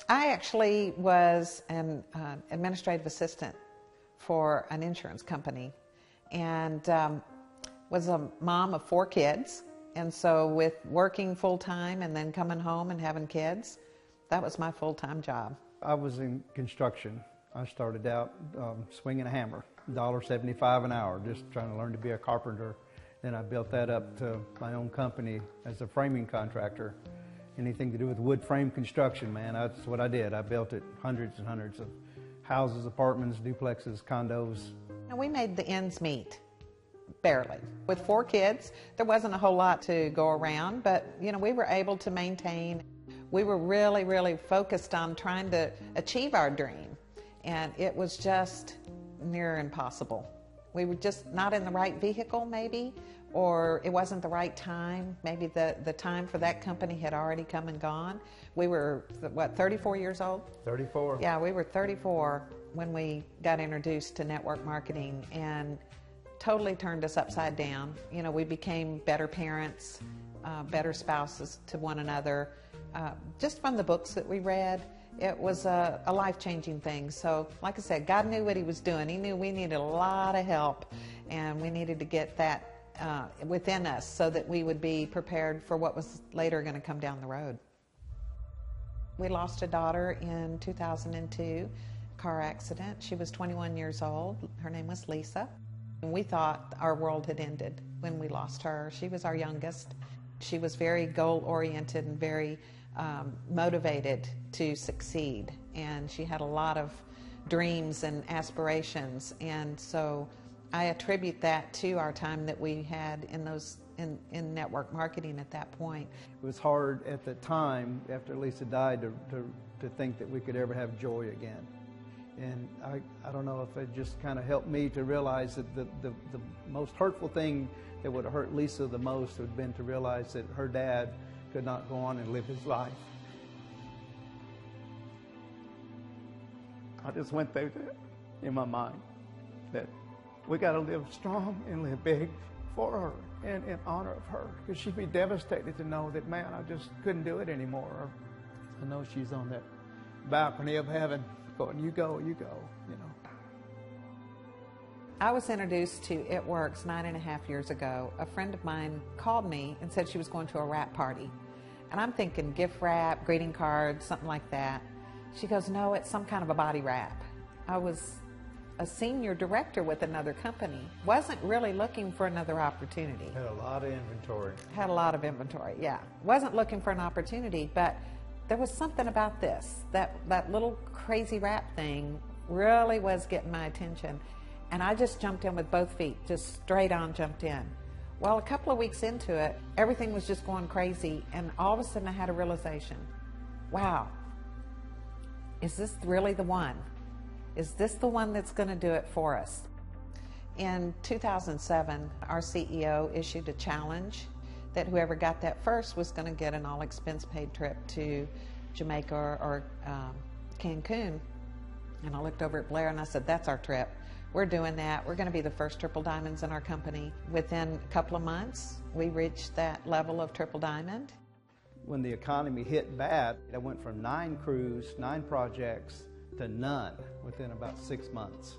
I actually was an administrative assistant for an insurance company, and was a mom of 4 kids. And so with working full-time and then coming home and having kids, that was my full-time job. I was in construction. I started out swinging a hammer, $1.75 an hour, just trying to learn to be a carpenter. Then I built that up to my own company as a framing contractor. Anything to do with wood frame construction, man, that's what I did. I built it, hundreds and hundreds of houses, apartments, duplexes, condos. And we made the ends meet, barely. With 4 kids, there wasn't a whole lot to go around, but you know, we were able to maintain. We were really, really focused on trying to achieve our dream, and it was just near impossible. We were just not in the right vehicle, maybe, or it wasn't the right time. Maybe the time for that company had already come and gone. We were, what, 34 years old? 34. Yeah, we were 34 when we got introduced to network marketing, and totally turned us upside down. You know, we became better parents, better spouses to one another. Just from the books that we read, it was a life-changing thing. So, like I said, God knew what He was doing. He knew we needed a lot of help, and we needed to get that within us so that we would be prepared for what was later going to come down the road. We lost a daughter in 2002, car accident. She was 21 years old. Her name was Lisa. And we thought our world had ended when we lost her. She was our youngest. She was very goal-oriented and very motivated to succeed, and she had a lot of dreams and aspirations, and so I attribute that to our time that we had in network marketing at that point. It was hard at the time, after Lisa died, to think that we could ever have joy again. And I don't know if it just kind of helped me to realize that the most hurtful thing that would have hurt Lisa the most would have been to realize that her dad could not go on and live his life. I just went through that in my mind, that we got to live strong and live big for her and in honor of her, because she'd be devastated to know that, man, I just couldn't do it anymore. I know she's on that balcony of heaven going, you go, you know. I was introduced to It Works 9.5 years ago. A friend of mine called me and said she was going to a wrap party. And I'm thinking gift wrap, greeting cards, something like that. She goes, no, it's some kind of a body wrap. I was a senior director with another company. Wasn't really looking for another opportunity. Had a lot of inventory. Had a lot of inventory, yeah. Wasn't looking for an opportunity, but there was something about this. That little crazy wrap thing really was getting my attention. And I just jumped in with both feet, just straight on jumped in. Well, a couple of weeks into it, everything was just going crazy, and all of a sudden I had a realization. Wow, is this really the one? Is this the one that's going to do it for us? In 2007, our CEO issued a challenge that whoever got that first was going to get an all-expense-paid trip to Jamaica or Cancun. And I looked over at Blair and I said, that's our trip. We're doing that. We're going to be the first triple diamonds in our company. Within a couple of months, we reached that level of triple diamond. When the economy hit bad, I went from 9 crews, 9 projects, to none within about 6 months.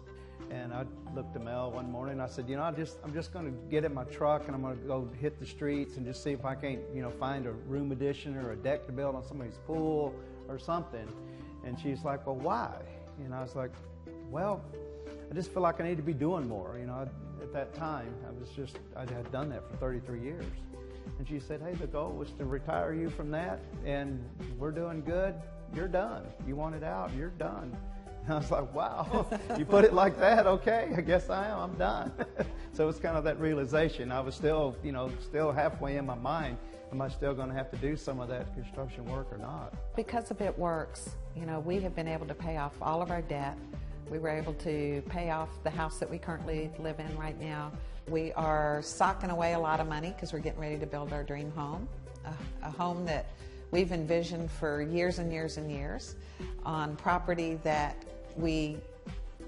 And I looked at Mel one morning and I said, you know, I'm just going to get in my truck and I'm going to go hit the streets and just see if I can't, you know, find a room addition or a deck to build on somebody's pool or something. And she's like, well, why? And I was like, well, I just feel like I need to be doing more. You know, at that time, I had done that for 33 years. And she said, hey, the goal was to retire you from that, and we're doing good. You're done. You want it out, you're done. And I was like, wow, you put it like that, okay, I guess I am, I'm done. So it's kind of that realization. I was still, you know, still halfway in my mind, am I still going to have to do some of that construction work or not? Because of It Works, you know, we have been able to pay off all of our debt. We were able to pay off the house that we currently live in right now. We are socking away a lot of money because we're getting ready to build our dream home, a home that we've envisioned for years and years and years, on property that we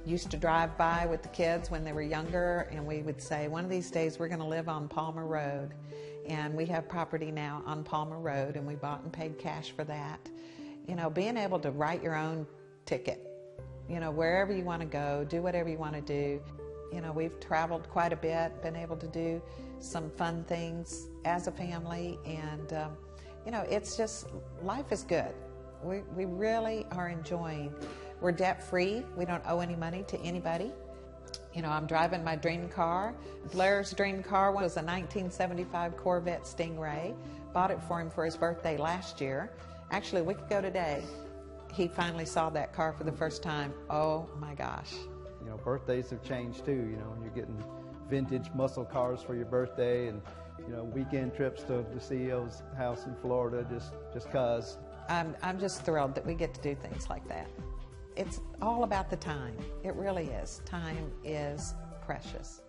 used to drive by with the kids when they were younger, and we would say, one of these days we're going to live on Palmer Road. And we have property now on Palmer Road, and we bought and paid cash for that. You know, being able to write your own ticket, you know, wherever you want to go, do whatever you want to do. You know, we've traveled quite a bit, been able to do some fun things as a family, and you know, it's just, life is good. We really are enjoying. We're debt-free. We don't owe any money to anybody. You know, I'm driving my dream car. Blair's dream car was a 1975 Corvette Stingray. Bought it for him for his birthday last year. Actually, a week ago today, he finally saw that car for the first time. Oh my gosh. You know, birthdays have changed too, you know, when you're getting vintage muscle cars for your birthday, and, you know, weekend trips to the CEO's house in Florida just cause. I'm just thrilled that we get to do things like that. It's all about the time. It really is. Time is precious.